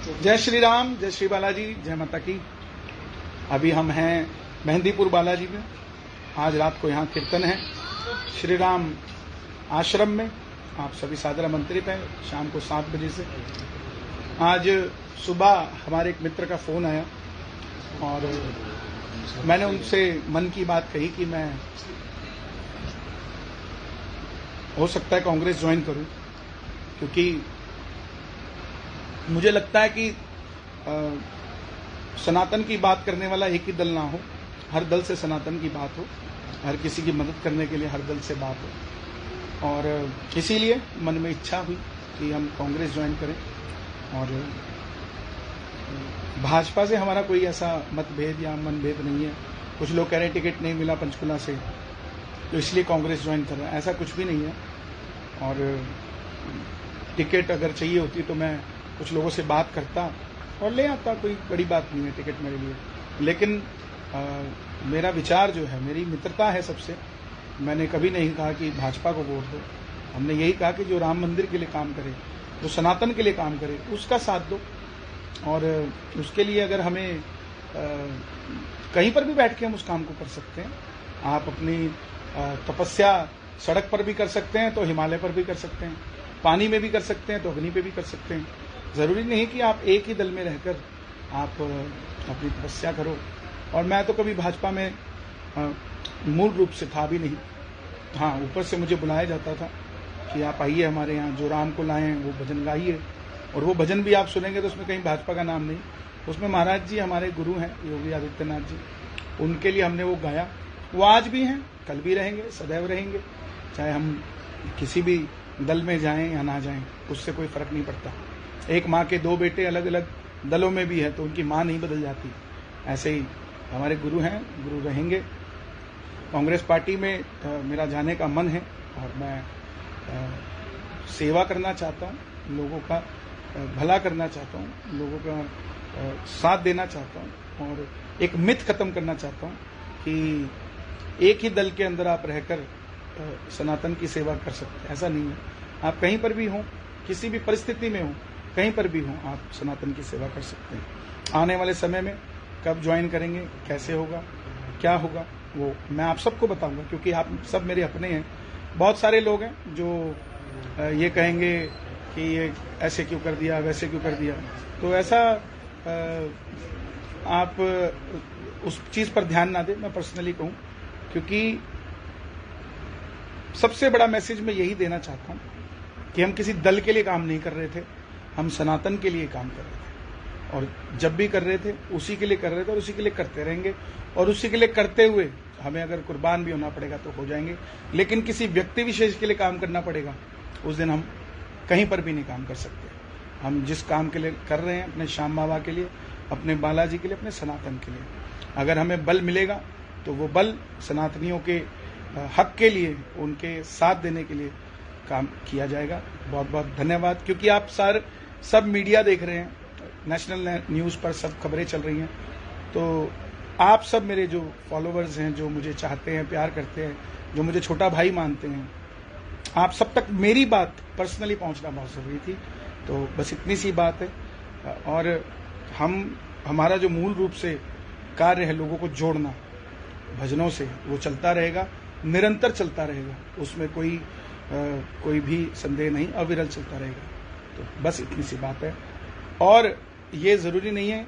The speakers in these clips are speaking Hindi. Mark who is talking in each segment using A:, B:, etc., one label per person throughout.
A: जय श्री राम, जय श्री बालाजी, जय माता की। अभी हम हैं मेहंदीपुर बालाजी में। आज रात को यहाँ कीर्तन है श्री राम आश्रम में। आप सभी सादर आमंत्रित हैं शाम को 7 बजे से। आज सुबह हमारे एक मित्र का फोन आया और मैंने उनसे मन की बात कही कि मैं हो सकता है कांग्रेस ज्वाइन करूं, क्योंकि मुझे लगता है कि सनातन की बात करने वाला एक ही दल ना हो, हर दल से सनातन की बात हो, हर किसी की मदद करने के लिए हर दल से बात हो। और इसीलिए मन में इच्छा हुई कि हम कांग्रेस ज्वाइन करें। और भाजपा से हमारा कोई ऐसा मतभेद या मनभेद नहीं है। कुछ लोग कह रहे हैं टिकट नहीं मिला पंचकुला से तो इसलिए कांग्रेस ज्वाइन कर रहा है, ऐसा कुछ भी नहीं है। और टिकट अगर चाहिए होती तो मैं कुछ लोगों से बात करता और ले आता, कोई बड़ी बात नहीं है टिकट मेरे लिए। लेकिन मेरा विचार जो है, मेरी मित्रता है सबसे। मैंने कभी नहीं कहा कि भाजपा को वोट दो, हमने यही कहा कि जो राम मंदिर के लिए काम करे, जो सनातन के लिए काम करे, उसका साथ दो। और उसके लिए अगर हमें कहीं पर भी बैठ के हम उस काम को कर सकते हैं। आप अपनी तपस्या सड़क पर भी कर सकते हैं तो हिमालय पर भी कर सकते हैं, पानी में भी कर सकते हैं तो अग्नि पे भी कर सकते हैं। जरूरी नहीं कि आप एक ही दल में रहकर आप अपनी तपस्या करो। और मैं तो कभी भाजपा में मूल रूप से था भी नहीं। हाँ, ऊपर से मुझे बुलाया जाता था कि आप आइए हमारे यहाँ, जो राम को लाए हैं वो भजन गाइए। और वो भजन भी आप सुनेंगे तो उसमें कहीं भाजपा का नाम नहीं, उसमें महाराज जी हमारे गुरु हैं योगी आदित्यनाथ जी, उनके लिए हमने वो गाया। वो आज भी हैं, कल भी रहेंगे, सदैव रहेंगे। चाहे हम किसी भी दल में जाएं या ना जाएं, उससे कोई फर्क नहीं पड़ता। एक माँ के 2 बेटे अलग अलग दलों में भी है तो उनकी माँ नहीं बदल जाती। ऐसे ही हमारे गुरु हैं, गुरु रहेंगे। कांग्रेस पार्टी में मेरा जाने का मन है और मैं सेवा करना चाहता हूँ, लोगों का भला करना चाहता हूँ, लोगों का साथ देना चाहता हूँ। और एक मिथ खत्म करना चाहता हूँ कि एक ही दल के अंदर आप रहकर सनातन की सेवा कर सकते हैं, ऐसा नहीं है। आप कहीं पर भी हों, किसी भी परिस्थिति में हों, कहीं पर भी हों, आप सनातन की सेवा कर सकते हैं। आने वाले समय में कब ज्वाइन करेंगे, कैसे होगा, क्या होगा, वो मैं आप सबको बताऊंगा, क्योंकि आप सब मेरे अपने हैं। बहुत सारे लोग हैं जो ये कहेंगे कि ये ऐसे क्यों कर दिया, वैसे क्यों कर दिया। तो ऐसा आप उस चीज़ पर ध्यान ना दें, मैं पर्सनली कहूँ। क्योंकि सबसे बड़ा मैसेज मैं यही देना चाहता हूँ कि हम किसी दल के लिए काम नहीं कर रहे थे, हम सनातन के लिए काम कर रहे थे। और जब भी कर रहे थे उसी के लिए कर रहे थे और उसी के लिए करते रहेंगे। और उसी के लिए करते हुए हमें अगर कुर्बान भी होना पड़ेगा तो हो जाएंगे। लेकिन किसी व्यक्ति विशेष के लिए काम करना पड़ेगा, उस दिन हम कहीं पर भी नहीं काम कर सकते। हम जिस काम के लिए कर रहे हैं, अपने श्याम बाबा के लिए, अपने बालाजी के लिए, अपने सनातन के लिए, अगर हमें बल मिलेगा तो वो बल सनातनियों के हक के लिए, उनके साथ देने के लिए काम किया जाएगा। बहुत बहुत धन्यवाद। क्योंकि आप सब मीडिया देख रहे हैं, नेशनल न्यूज़ पर सब खबरें चल रही हैं, तो आप सब मेरे जो फॉलोअर्स हैं, जो मुझे चाहते हैं, प्यार करते हैं, जो मुझे छोटा भाई मानते हैं, आप सब तक मेरी बात पर्सनली पहुंचना बहुत ज़रूरी थी। तो बस इतनी सी बात है। और हमारा जो मूल रूप से कार्य है लोगों को जोड़ना भजनों से, वो चलता रहेगा, निरंतर चलता रहेगा, उसमें कोई भी संदेह नहीं, अविरल चलता रहेगा। तो बस इतनी सी बात है। और ये ज़रूरी नहीं है,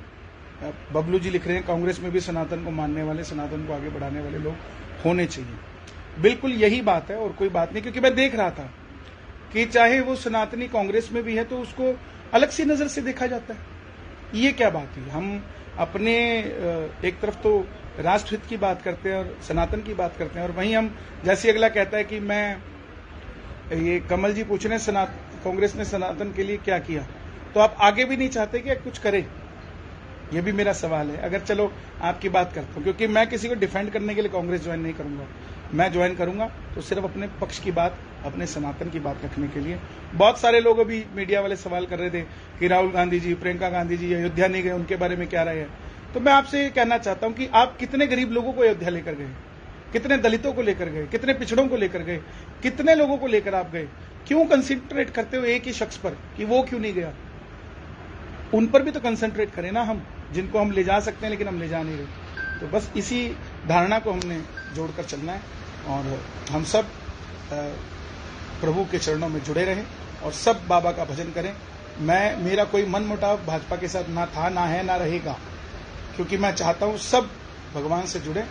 A: बबलू जी लिख रहे हैं कांग्रेस में भी सनातन को मानने वाले, सनातन को आगे बढ़ाने वाले लोग होने चाहिए। बिल्कुल यही बात है और कोई बात नहीं। क्योंकि मैं देख रहा था कि चाहे वो सनातनी कांग्रेस में भी है तो उसको अलग सी नज़र से देखा जाता है। ये क्या बात है? हम अपने एक तरफ तो राष्ट्रहित की बात करते हैं और सनातन की बात करते हैं, और वहीं हम, जैसे अगला कहता है कि मैं, ये कमल जी पूछ रहे हैं कांग्रेस ने सनातन के लिए क्या किया, तो आप आगे भी नहीं चाहते कि कुछ करे? ये भी मेरा सवाल है। अगर चलो आपकी बात करता हूँ, क्योंकि मैं किसी को डिफेंड करने के लिए कांग्रेस ज्वाइन नहीं करूंगा। मैं ज्वाइन करूंगा तो सिर्फ अपने पक्ष की बात, अपने सनातन की बात रखने के लिए। बहुत सारे लोग अभी मीडिया वाले सवाल कर रहे थे कि राहुल गांधी जी, प्रियंका गांधी जी अयोध्या नहीं गए, उनके बारे में क्या राय है। तो मैं आपसे ये कहना चाहता हूं कि आप कितने गरीब लोगों को अयोध्या लेकर गए, कितने दलितों को लेकर गए, कितने पिछड़ों को लेकर गए, कितने लोगों को लेकर आप गए? क्यों कंसिडरेट करते हो एक ही शख्स पर कि वो क्यों नहीं गया? उन पर भी तो कंसंट्रेट करें ना हम, जिनको हम ले जा सकते हैं लेकिन हम ले जा नहीं रहे। तो बस इसी धारणा को हमने जोड़कर चलना है और हम सब प्रभु के चरणों में जुड़े रहें और सब बाबा का भजन करें। मेरा कोई मन मुटाव भाजपा के साथ ना था, ना है, ना रहेगा, क्योंकि मैं चाहता हूं सब भगवान से जुड़े।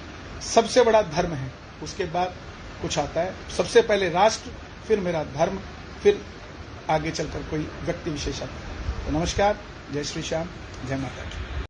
A: सबसे बड़ा धर्म है, उसके बाद कुछ आता है। सबसे पहले राष्ट्र, फिर मेरा धर्म, फिर आगे चलकर कोई व्यक्ति विशेष आता है। तो नमस्कार, जय श्री श्याम, जय माता दी।